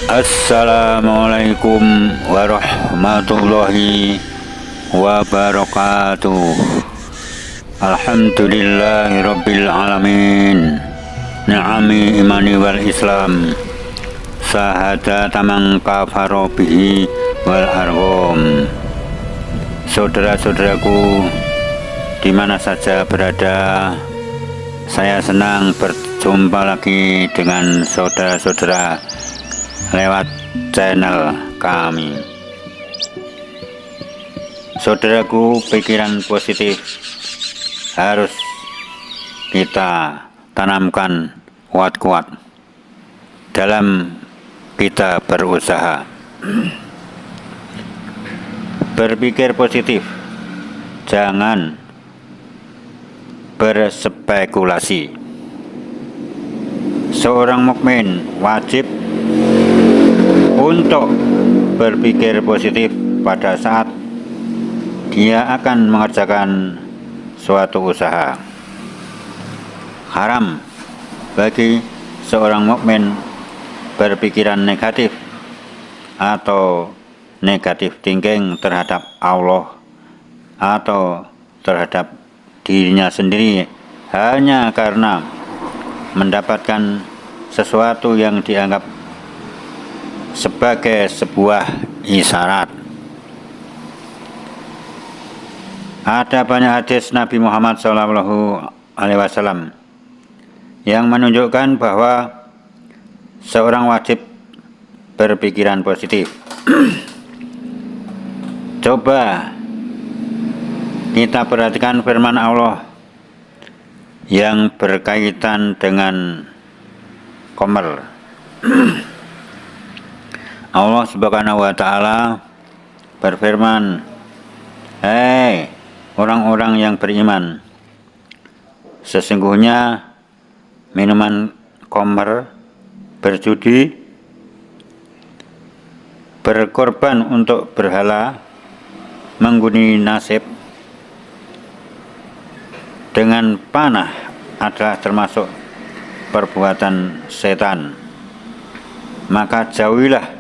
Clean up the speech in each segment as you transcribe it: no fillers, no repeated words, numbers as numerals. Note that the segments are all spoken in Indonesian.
Assalamualaikum warahmatullahi wabarakatuh. Alhamdulillahirabbil alamin. Ni'ami imani wal islam. Sahada tamang kafaro bihi wal arham. Saudara-saudaraku di mana saja berada, saya senang berjumpa lagi dengan saudara-saudara lewat channel kami. Saudaraku, pikiran positif harus kita tanamkan kuat-kuat dalam kita berusaha. Berpikir positif, jangan berspekulasi. Seorang mukmin wajib untuk berpikir positif pada saat dia akan mengerjakan suatu usaha. Haram bagi seorang mukmin berpikiran negatif atau negatif thinking terhadap Allah atau terhadap dirinya sendiri hanya karena mendapatkan sesuatu yang dianggap sebagai sebuah isyarat. Ada banyak hadis Nabi Muhammad SAW yang menunjukkan bahwa seorang wajib berpikiran positif. Coba kita perhatikan firman Allah yang berkaitan dengan qamar. Allah Subhanahu wa Ta'ala berfirman, "Hei orang-orang yang beriman, sesungguhnya minuman khamr, berjudi, berkorban untuk berhala, mengguni nasib dengan panah adalah termasuk perbuatan setan. Maka jauhilah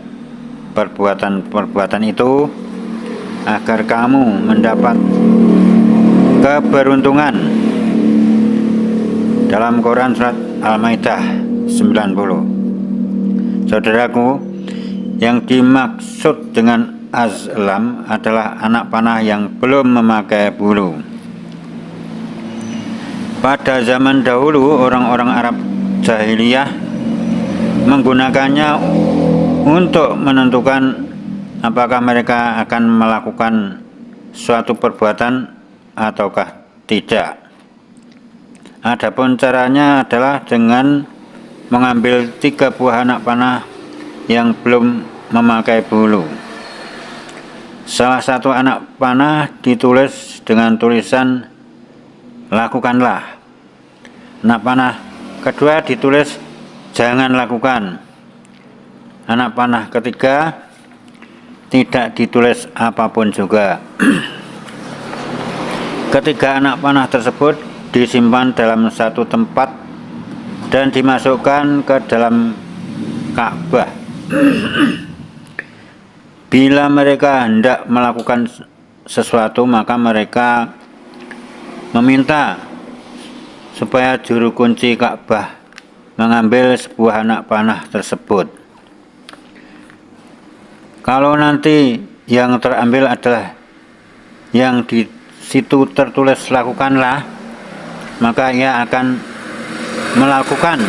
perbuatan-perbuatan itu agar kamu mendapat keberuntungan." Dalam Quran surat Al-Maidah 90. Saudaraku, yang dimaksud dengan azlam adalah anak panah yang belum memakai bulu. Pada zaman dahulu orang-orang Arab jahiliyah menggunakannya untuk menentukan apakah mereka akan melakukan suatu perbuatan ataukah tidak. Adapun caranya adalah dengan mengambil 3 buah anak panah yang belum memakai bulu. Salah satu anak panah ditulis dengan tulisan "lakukanlah". Anak panah kedua ditulis "jangan lakukan". Anak panah ketiga tidak ditulis apapun juga. Ketiga anak panah tersebut disimpan dalam satu tempat dan dimasukkan ke dalam Ka'bah. Bila mereka hendak melakukan sesuatu, maka mereka meminta supaya juru kunci Ka'bah mengambil sebuah anak panah tersebut. Kalau nanti yang terambil adalah yang di situ tertulis "lakukanlah", maka ia akan melakukan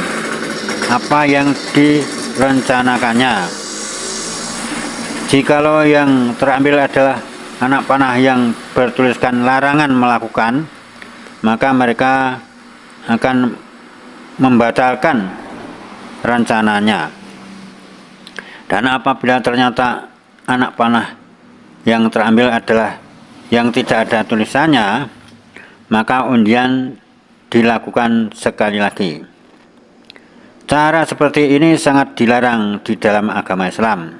apa yang direncanakannya. Jikalau yang terambil adalah anak panah yang bertuliskan larangan melakukan, maka mereka akan membatalkan rencananya. Dan apabila ternyata anak panah yang terambil adalah yang tidak ada tulisannya, maka undian dilakukan sekali lagi. Cara seperti ini sangat dilarang di dalam agama Islam.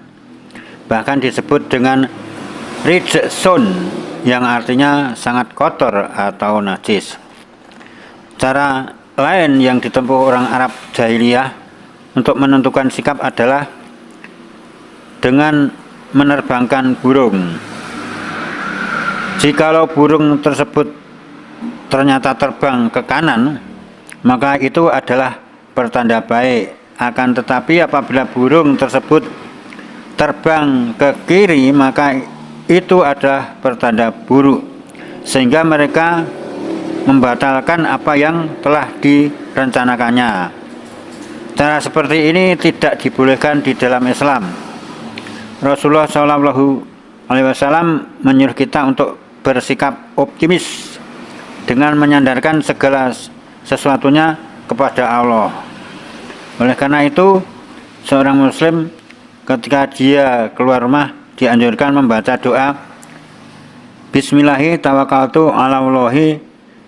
Bahkan disebut dengan rijsun, yang artinya sangat kotor atau najis. Cara lain yang ditempuh orang Arab jahiliyah untuk menentukan sikap adalah dengan menerbangkan burung. Jikalau burung tersebut ternyata terbang ke kanan, maka itu adalah pertanda baik. Akan tetapi apabila burung tersebut terbang ke kiri, maka itu adalah pertanda buruk, sehingga mereka membatalkan apa yang telah direncanakannya. Cara seperti ini tidak dibolehkan di dalam Islam. Rasulullah SAW menyuruh kita untuk bersikap optimis dengan menyandarkan segala sesuatunya kepada Allah. Oleh karena itu, seorang muslim ketika dia keluar rumah dianjurkan membaca doa Bismillahi tawakkaltu ala Allahi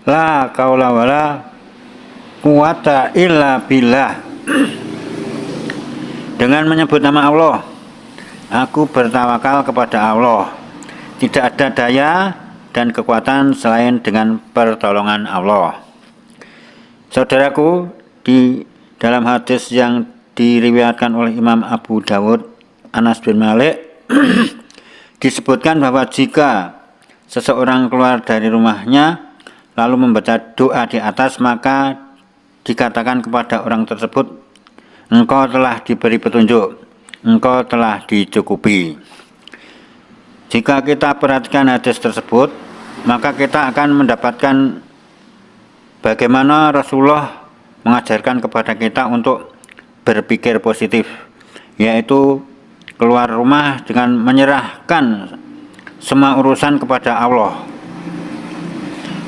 la qaula wala quwata illa billah. Dengan menyebut nama Allah, aku bertawakal kepada Allah. Tidak ada daya dan kekuatan selain dengan pertolongan Allah. Saudaraku, di dalam hadis yang diriwayatkan oleh Imam Abu Dawud, Anas bin Malik, disebutkan bahwa jika seseorang keluar dari rumahnya lalu membaca doa di atas, maka dikatakan kepada orang tersebut, engkau telah diberi petunjuk, engkau telah dicukupi. Jika kita perhatikan hadis tersebut, maka kita akan mendapatkan bagaimana Rasulullah mengajarkan kepada kita untuk berpikir positif, yaitu keluar rumah dengan menyerahkan semua urusan kepada Allah.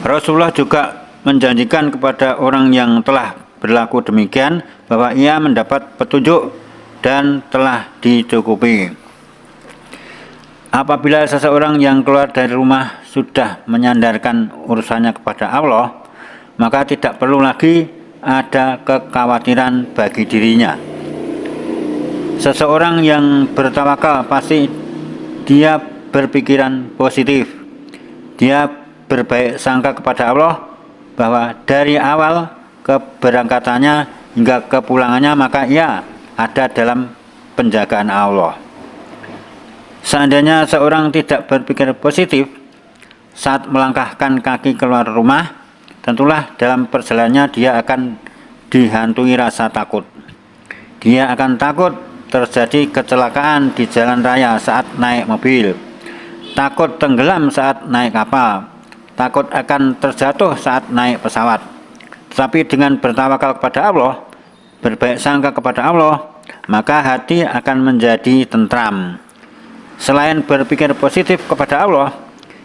Rasulullah juga menjanjikan kepada orang yang telah berlaku demikian bahwa ia mendapat petunjuk dan telah dicukupi. Apabila seseorang yang keluar dari rumah sudah menyandarkan urusannya kepada Allah, maka tidak perlu lagi ada kekhawatiran bagi dirinya. Seseorang yang bertawakal pasti dia berpikiran positif. Dia berbaik sangka kepada Allah bahwa dari awal keberangkatannya hingga kepulangannya maka ia ada dalam penjagaan Allah. Seandainya seorang tidak berpikir positif saat melangkahkan kaki keluar rumah, tentulah dalam perjalanannya dia akan dihantui rasa takut. Dia akan takut terjadi kecelakaan di jalan raya saat naik mobil, takut tenggelam saat naik kapal, takut akan terjatuh saat naik pesawat. Tetapi dengan bertawakal kepada Allah, berbaik sangka kepada Allah, maka hati akan menjadi tentram. Selain berpikir positif kepada Allah,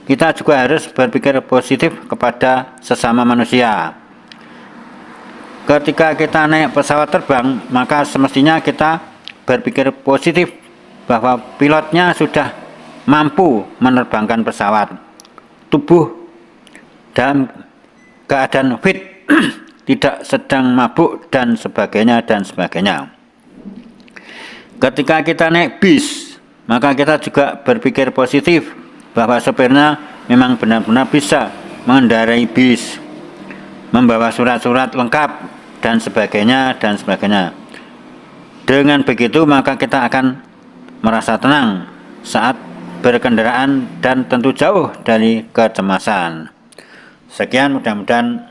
kita juga harus berpikir positif kepada sesama manusia. Ketika kita naik pesawat terbang, maka semestinya kita berpikir positif bahwa pilotnya sudah mampu menerbangkan pesawat, tubuh dalam keadaan fit, tidak sedang mabuk dan sebagainya dan sebagainya. Ketika kita naik bis, maka kita juga berpikir positif bahwa sopirnya memang benar-benar bisa mengendarai bis, membawa surat-surat lengkap dan sebagainya dan sebagainya. Dengan begitu maka kita akan merasa tenang saat berkendaraan dan tentu jauh dari kecemasan. Sekian, mudah-mudahan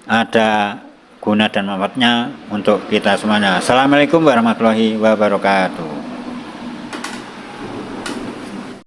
ada guna dan manfaatnya untuk kita semuanya. Assalamualaikum warahmatullahi wabarakatuh.